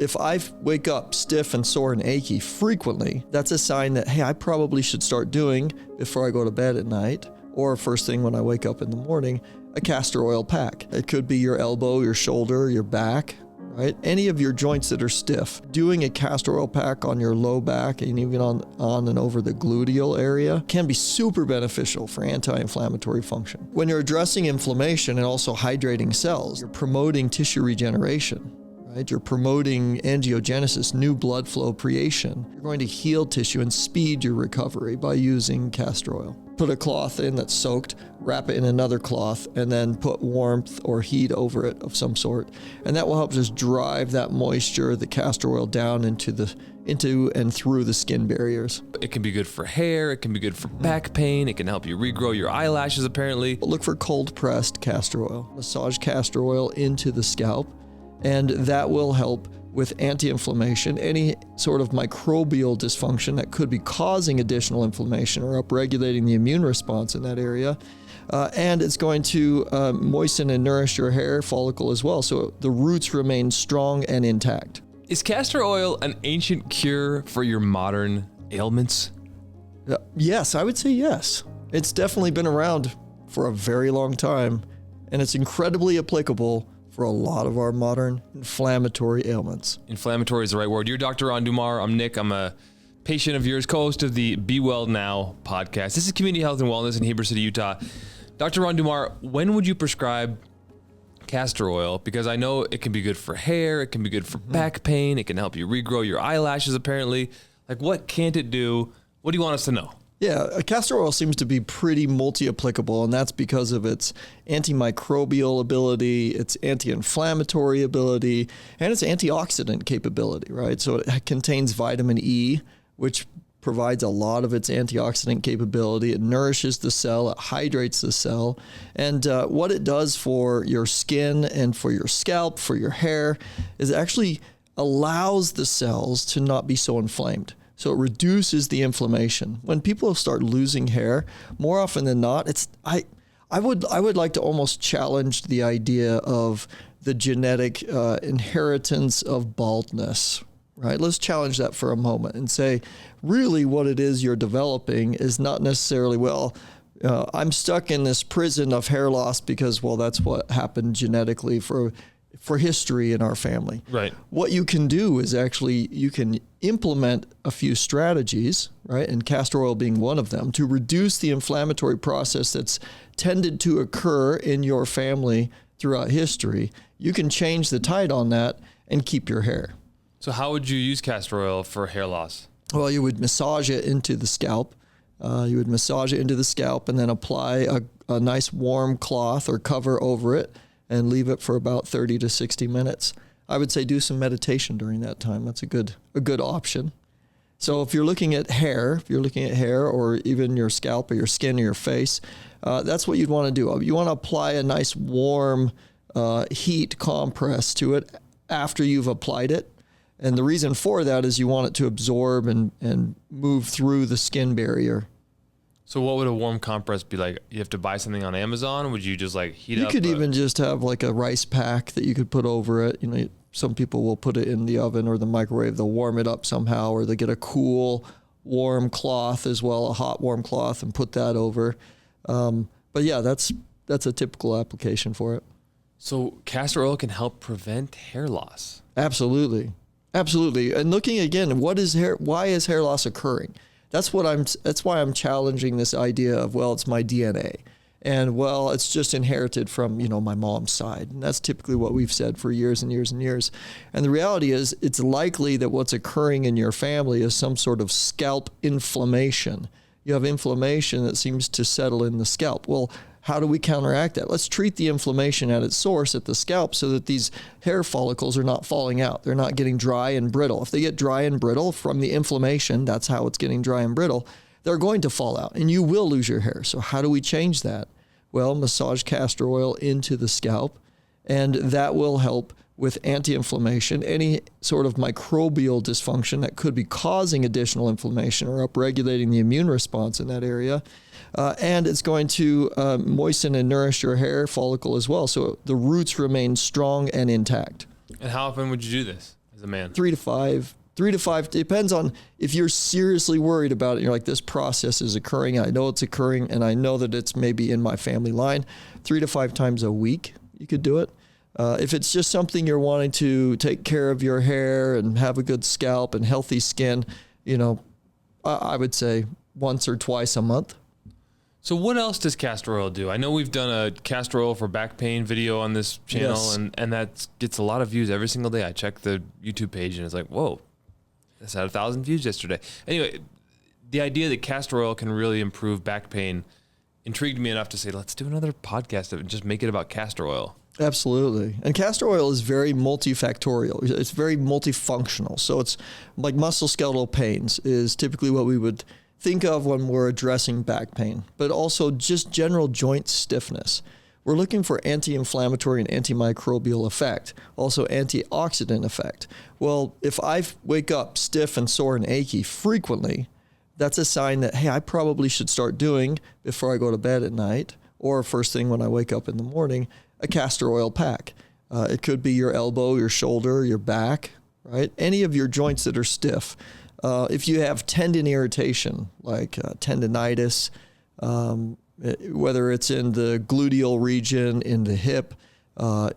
If I wake up stiff and sore and achy frequently, that's a sign that, hey, I probably should start doing, before I go to bed at night, or first thing when I wake up in the morning, a castor oil pack. It could be your elbow, your shoulder, your back, right? Any of your joints that are stiff. Doing a castor oil pack on your low back and even on and over the gluteal area can be super beneficial for anti-inflammatory function. When you're addressing inflammation and also hydrating cells, you're promoting tissue regeneration. Right? You're promoting angiogenesis, new blood flow creation. You're going to heal tissue and speed your recovery by using castor oil. Put a cloth in that's soaked, wrap it in another cloth, and then put warmth or heat over it of some sort. And that will help just drive that moisture, the castor oil, down into and through the skin barriers. It can be good for hair. It can be good for back pain. It can help you regrow your eyelashes, apparently. Look for cold pressed castor oil. Massage castor oil into the scalp, and that will help with anti-inflammation, any sort of microbial dysfunction that could be causing additional inflammation or upregulating the immune response in that area. And it's going to moisten and nourish your hair follicle as well, so the roots remain strong and intact. Is castor oil an ancient cure for your modern ailments? Yes, I would say yes. It's definitely been around for a very long time, and it's incredibly applicable for a lot of our modern inflammatory ailments. Inflammatory is the right word. You're Dr. Ron Dummar. I'm Nick. I'm a patient of yours, co-host of the Be Well Now podcast. This is Community Health and Wellness in Heber City, Utah. Dr. Ron Dummar, when would you prescribe castor oil? Because I know it can be good for hair. It can be good for back pain. It can help you regrow your eyelashes, apparently. Like, what can't it do? What do you want us to know? Yeah, castor oil seems to be pretty multi-applicable, and that's because of its antimicrobial ability, its anti-inflammatory ability, and its antioxidant capability, right? So it contains vitamin E, which provides a lot of its antioxidant capability. It nourishes the cell, it hydrates the cell, and what it does for your skin and for your scalp, for your hair, is it actually allows the cells to not be so inflamed. So it reduces the inflammation. When people start losing hair, more often than not, I would like to almost challenge the idea of the genetic inheritance of baldness, right? Let's challenge that for a moment and say, really what it is you're developing is not necessarily, I'm stuck in this prison of hair loss because, that's what happened genetically for history in our family. Right. What you can do is actually, you can implement a few strategies, right? And castor oil being one of them, to reduce the inflammatory process that's tended to occur in your family throughout history. You can change the tide on that and keep your hair. So how would you use castor oil for hair loss? Well, you would massage it into the scalp. And then apply a nice warm cloth or cover over it and leave it for about 30 to 60 minutes. I would say do some meditation during that time. That's a good option. So if you're looking at hair, or even your scalp or your skin or your face, that's what you'd want to do. You want to apply a nice warm heat compress to it after you've applied it. And the reason for that is you want it to absorb and move through the skin barrier. So what would a warm compress be like? You have to buy something on Amazon? Would you just heat up? You could even just have like a rice pack that you could put over it. Some people will put it in the oven or the microwave. They'll warm it up somehow, or they get a cool, warm cloth as well, a hot, warm cloth, and put that over. But yeah, that's a typical application for it. So castor oil can help prevent hair loss. Absolutely. And looking again, why is hair loss occurring? That's why I'm challenging this idea of, it's my DNA. And it's just inherited from, my mom's side. And that's typically what we've said for years and years and years. And the reality is it's likely that what's occurring in your family is some sort of scalp inflammation. You have inflammation that seems to settle in the scalp. Well, how do we counteract that? Let's treat the inflammation at its source at the scalp so that these hair follicles are not falling out. They're not getting dry and brittle. If they get dry and brittle from the inflammation, that's how it's getting dry and brittle, they're going to fall out and you will lose your hair. So how do we change that? Well, massage castor oil into the scalp, and that will help with anti-inflammation, any sort of microbial dysfunction that could be causing additional inflammation or upregulating the immune response in that area. And it's going to moisten and nourish your hair follicle as well, so the roots remain strong and intact. And how often would you do this? as a man? 3 to 5. 3 to 5 depends on if you're seriously worried about it. You're like, this process is occurring. I know it's occurring, and I know that it's maybe in my family line. 3 to 5 times a week, you could do it. If it's just something you're wanting to take care of your hair and have a good scalp and healthy skin, I would say once or twice a month. So what else does castor oil do? I know we've done a castor oil for back pain video on this channel, Yes. and that gets a lot of views every single day. I check the YouTube page, and it's like, whoa, this had 1,000 views yesterday. Anyway, the idea that castor oil can really improve back pain intrigued me enough to say, let's do another podcast and just make it about castor oil. Absolutely. And castor oil is very multifactorial. It's very multifunctional. So it's like musculoskeletal pains is typically what we would think of when we're addressing back pain, but also just general joint stiffness. We're looking for anti-inflammatory and antimicrobial effect, also antioxidant effect. Well, if I wake up stiff and sore and achy frequently, that's a sign that, hey, I probably should start doing before I go to bed at night or first thing when I wake up in the morning, a castor oil pack. It could be your elbow, your shoulder, your back, right? Any of your joints that are stiff. If you have tendon irritation, like tendinitis, whether it's in the gluteal region, in the hip,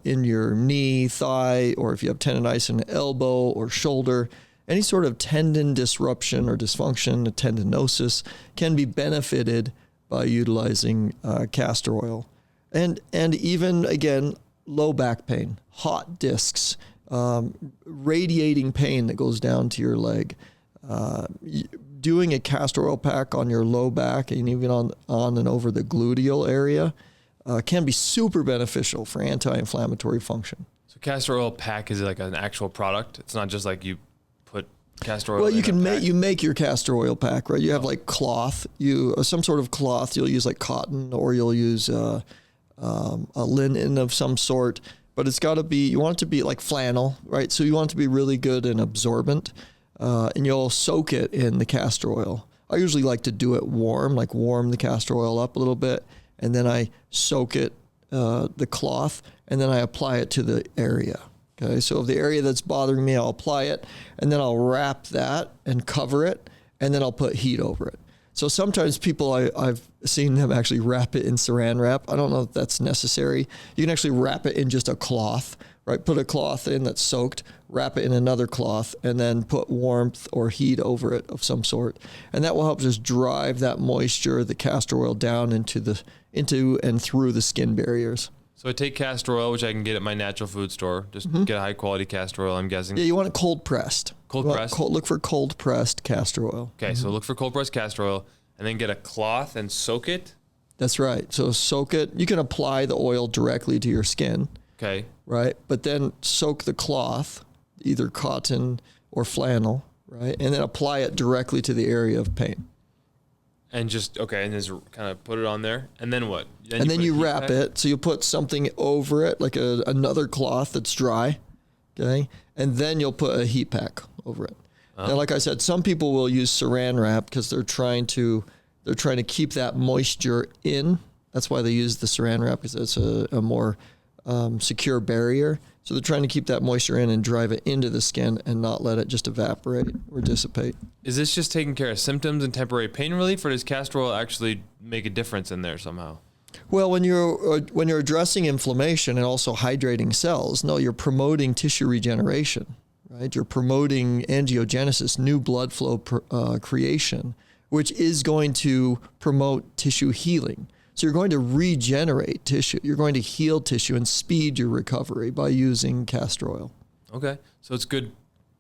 in your knee, thigh, or if you have tendinitis in the elbow or shoulder, any sort of tendon disruption or dysfunction, tendinosis, can be benefited by utilizing castor oil. And even, again, low back pain, hot discs, radiating pain that goes down to your leg. Doing a castor oil pack on your low back and even on and over the gluteal area can be super beneficial for anti-inflammatory function. So castor oil pack is like an actual product? It's not just like you put castor oil Well, in you can a pack? you make your castor oil pack, right? You have like cloth, some sort of cloth. You'll use like cotton, or you'll use a linen of some sort. But it's got to be, you want it to be like flannel, right? So you want it to be really good and absorbent. And you'll soak it in the castor oil. I usually like to do it warm, like warm the castor oil up a little bit, and then I soak it, the cloth, and then I apply it to the area. Okay, so if the area that's bothering me, I'll apply it, and then I'll wrap that and cover it, and then I'll put heat over it. So sometimes people, I've seen them actually wrap it in saran wrap. I don't know if that's necessary. You can actually wrap it in just a cloth, right? Put a cloth in that's soaked, wrap it in another cloth, and then put warmth or heat over it of some sort. And that will help just drive that moisture, the castor oil down into and through the skin barriers. So I take castor oil, which I can get at my natural food store. Just get a high quality castor oil, I'm guessing. Yeah, you want it cold pressed. Cold pressed? Look for cold pressed castor oil. Okay, so look for cold pressed castor oil, and then get a cloth and soak it. That's right. So soak it. You can apply the oil directly to your skin. Okay. Right. But then soak the cloth, either cotton or flannel, right? And then apply it directly to the area of pain. And just, and just kind of put it on there. And then what? Then you wrap it. So you put something over it, like another cloth that's dry. Okay. And then you'll put a heat pack over it. Oh. Now, like I said, some people will use saran wrap because they're trying to keep that moisture in. That's why they use the saran wrap, because it's a more secure barrier. So they're trying to keep that moisture in and drive it into the skin and not let it just evaporate or dissipate. Is this just taking care of symptoms and temporary pain relief, or does castor oil actually make a difference in there somehow? Well, when you're addressing inflammation and also hydrating cells, no, you're promoting tissue regeneration, right? You're promoting angiogenesis, new blood flow creation, which is going to promote tissue healing. So you're going to regenerate tissue. You're going to heal tissue and speed your recovery by using castor oil. Okay. So it's good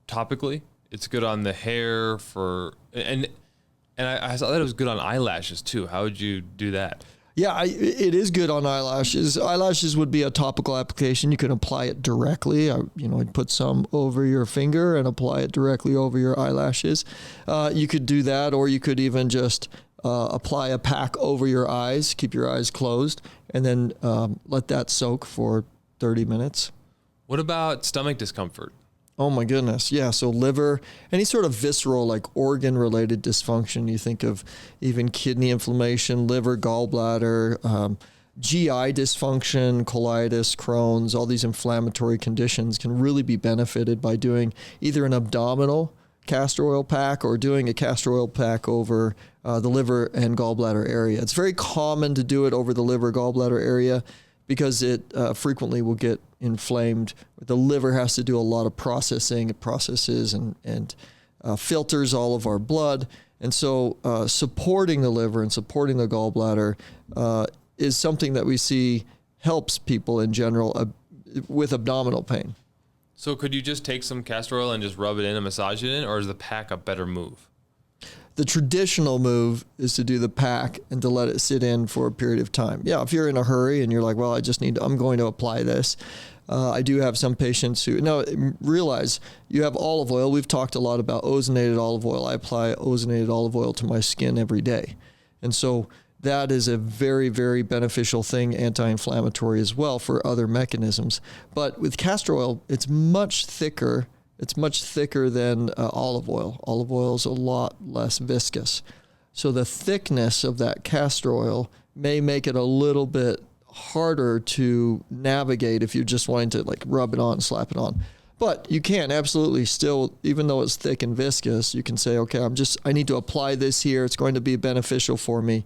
topically. It's good on the hair and I saw that it was good on eyelashes too. How would you do that? Yeah, it is good on eyelashes. Eyelashes would be a topical application. You can apply it directly. I'd put some over your finger and apply it directly over your eyelashes. You could do that, or you could even just apply a pack over your eyes, keep your eyes closed, and then let that soak for 30 minutes. What about stomach discomfort? Oh my goodness. Yeah. So liver, any sort of visceral, like organ related dysfunction. You think of even kidney inflammation, liver, gallbladder, GI dysfunction, colitis, Crohn's, all these inflammatory conditions can really be benefited by doing either an abdominal castor oil pack or doing a castor oil pack over the liver and gallbladder area. It's very common to do it over the liver gallbladder area because it frequently will get inflamed. The liver has to do a lot of processing. It processes and filters all of our blood. And so supporting the liver and supporting the gallbladder is something that we see helps people in general with abdominal pain. So could you just take some castor oil and just rub it in and massage it in, or is the pack a better move? The traditional move is to do the pack and to let it sit in for a period of time. Yeah, if you're in a hurry and you're like, well, I'm going to apply this. I do have some patients who, now realize you have olive oil. We've talked a lot about ozonated olive oil. I apply ozonated olive oil to my skin every day. And so that is a very, very beneficial thing, anti-inflammatory as well for other mechanisms. But with castor oil, it's much thicker. It's much thicker than olive oil. Olive oil is a lot less viscous. So the thickness of that castor oil may make it a little bit harder to navigate if you're just wanting to like rub it on, slap it on. But you can absolutely still, even though it's thick and viscous, you can say, okay, I need to apply this here. It's going to be beneficial for me.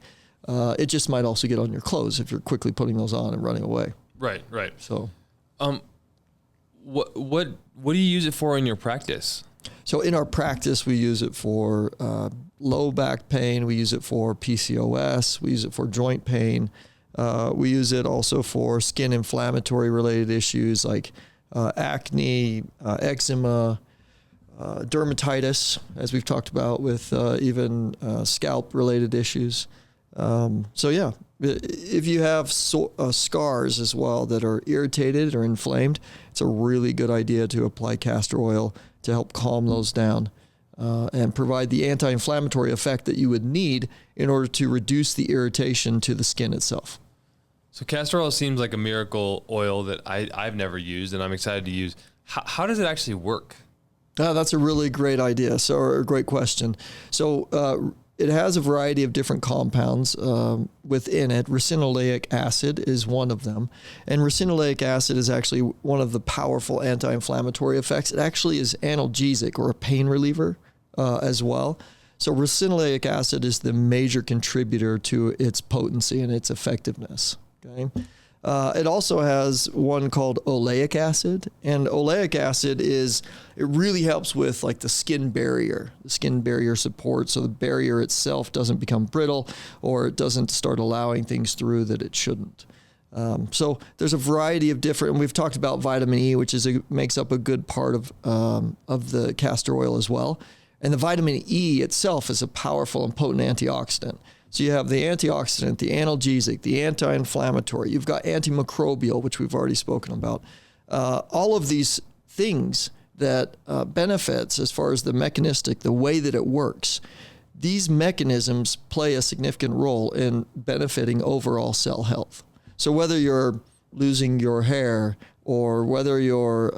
It just might also get on your clothes if you're quickly putting those on and running away. Right. So, what do you use it for in your practice? So in our practice, we use it for low back pain. We use it for PCOS. We use it for joint pain. We use it also for skin inflammatory related issues like acne, eczema, dermatitis, as we've talked about with even scalp related issues. So yeah, if you have scars as well that are irritated or inflamed, it's a really good idea to apply castor oil to help calm those down and provide the anti-inflammatory effect that you would need in order to reduce the irritation to the skin itself. So castor oil seems like a miracle oil that I've never used and I'm excited to use. How does it actually work? That's a really great idea. Or a great question. So it has a variety of different compounds within it. Ricinoleic acid is one of them. And ricinoleic acid is actually one of the powerful anti-inflammatory effects. It actually is analgesic or a pain reliever as well. So ricinoleic acid is the major contributor to its potency and its effectiveness. Okay. It also has one called oleic acid, and oleic acid it really helps with like the skin barrier support. So the barrier itself doesn't become brittle or it doesn't start allowing things through that it shouldn't. So there's a variety of different, and we've talked about vitamin E, which makes up a good part of the castor oil as well. And the vitamin E itself is a powerful and potent antioxidant. So you have the antioxidant, the analgesic, the anti-inflammatory. You've got antimicrobial, which we've already spoken about. All of these things that benefits as far as the mechanistic, the way that it works. These mechanisms play a significant role in benefiting overall cell health. So whether you're losing your hair or whether you're,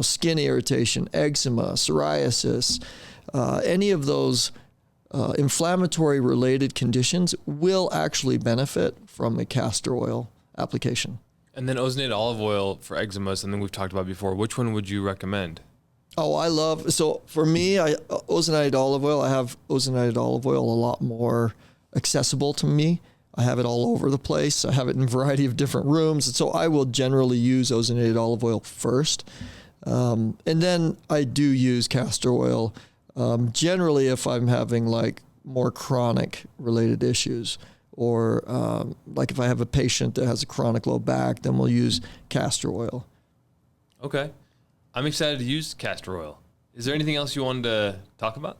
skin irritation, eczema, psoriasis, any of those inflammatory related conditions will actually benefit from a castor oil application. And then ozonated olive oil for eczema is something we've talked about before. Which one would you recommend? So for me, ozonated olive oil, I have ozonated olive oil a lot more accessible to me. I have it all over the place. I have it in a variety of different rooms. And so I will generally use ozonated olive oil first. And then I do use castor oil generally if I'm having like more chronic related issues or like if I have a patient that has a chronic low back, then we'll use castor oil. Okay. I'm excited to use castor oil. Is there anything else you wanted to talk about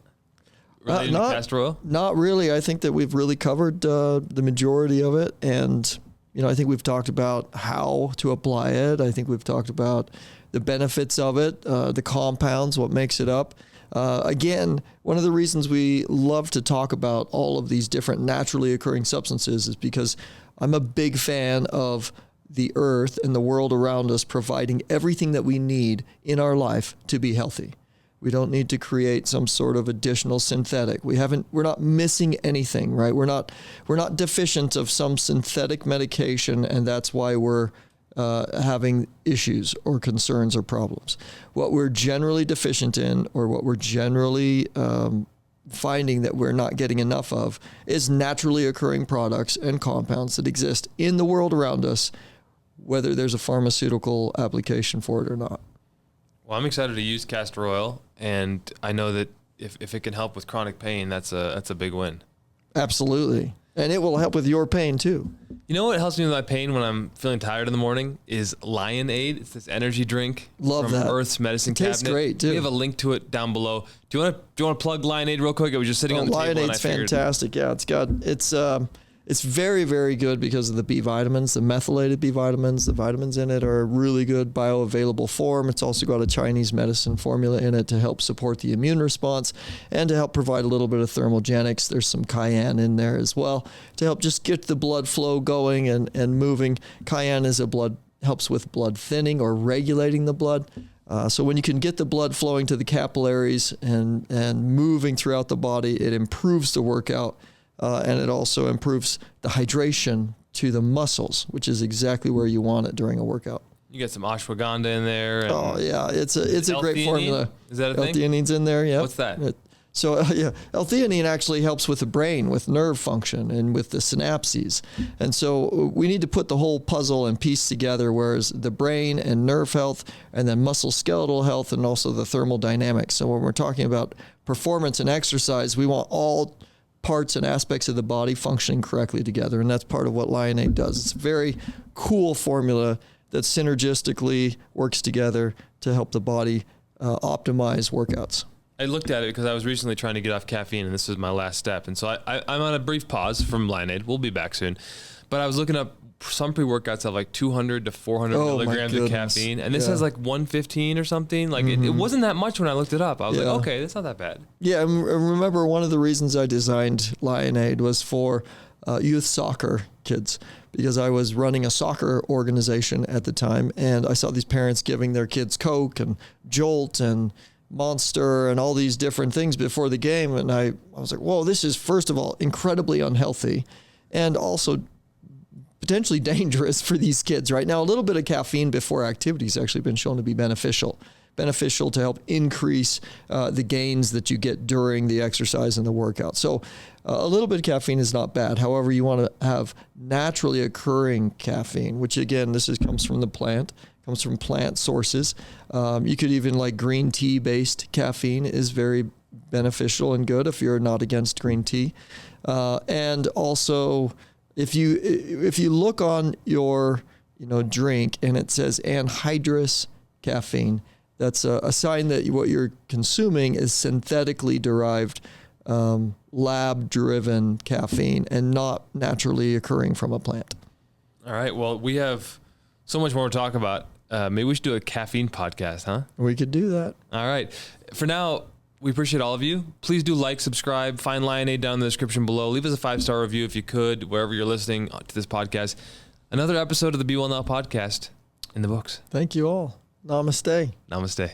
related to castor oil? Not really. I think that we've really covered the majority of it. And, I think we've talked about how to apply it. I think we've talked about the benefits of it, the compounds, what makes it up. Again, one of the reasons we love to talk about all of these different naturally occurring substances is because I'm a big fan of the earth and the world around us providing everything that we need in our life to be healthy. We don't need to create some sort of additional synthetic. We're not missing anything, right? We're not deficient of some synthetic medication, and that's why we're having issues or concerns or problems. What we're generally deficient in, or what we're generally finding that we're not getting enough of, is naturally occurring products and compounds that exist in the world around us, whether there's a pharmaceutical application for it or not. Well, I'm excited to use castor oil, and I know that if it can help with chronic pain, that's a big win. Absolutely. And it will help with your pain too. You know what helps me with my pain when I'm feeling tired in the morning is Lionade. It's this energy drink from Earth's Medicine Cabinet. Tastes great too. We have a link to it down below. Do you want to plug Lionade real quick? It was just sitting on the table. Lionade's fantastic. Yeah, it's very, very good because of the B vitamins, the methylated B vitamins. The vitamins in it are a really good bioavailable form. It's also got a Chinese medicine formula in it to help support the immune response and to help provide a little bit of thermogenics. There's some cayenne in there as well to help just get the blood flow going and moving. Cayenne helps with blood thinning or regulating the blood. So when you can get the blood flowing to the capillaries and moving throughout the body, it improves the workout. And it also improves the hydration to the muscles, which is exactly where you want it during a workout. You get some ashwagandha in there. And it's a great formula. Is that a thing? L-theanine's in there, yeah. What's that? L-theanine actually helps with the brain, with nerve function, and with the synapses. And so we need to put the whole puzzle and piece together, whereas the brain and nerve health, and then muscle-skeletal health, and also the thermodynamics. So when we're talking about performance and exercise, we want all parts and aspects of the body functioning correctly together, and that's part of what Lionade does. It's a very cool formula that synergistically works together to help the body optimize workouts. I looked at it because I was recently trying to get off caffeine, and this was my last step. And so I'm on a brief pause from Lionade. We'll be back soon. But I was looking up some pre-workouts have like 200 to 400 milligrams of caffeine, and this has like 115 or something. Like it wasn't that much when I looked it up. I was like, okay, that's not that bad. Yeah, and remember one of the reasons I designed Lionade was for youth soccer kids, because I was running a soccer organization at the time, and I saw these parents giving their kids Coke and Jolt and Monster and all these different things before the game, and I was like, whoa, this is, first of all, incredibly unhealthy, and also potentially dangerous for these kids. Right now, a little bit of caffeine before activity has actually been shown to be beneficial to help increase the gains that you get during the exercise and the workout. So a little bit of caffeine is not bad. However, you want to have naturally occurring caffeine, which again, comes from the plant, comes from plant sources. You could even, like, green tea based caffeine is very beneficial and good if you're not against green tea. And also, if you look on your drink and it says anhydrous caffeine, that's a sign that what you're consuming is synthetically derived, lab-driven caffeine and not naturally occurring from a plant. All right. Well, we have so much more to talk about. Maybe we should do a caffeine podcast, huh? We could do that. All right. For now, we appreciate all of you. Please do like, subscribe, find Lionade down in the description below. Leave us a 5-star review if you could, wherever you're listening to this podcast. Another episode of the Be Well Now podcast in the books. Thank you all. Namaste. Namaste.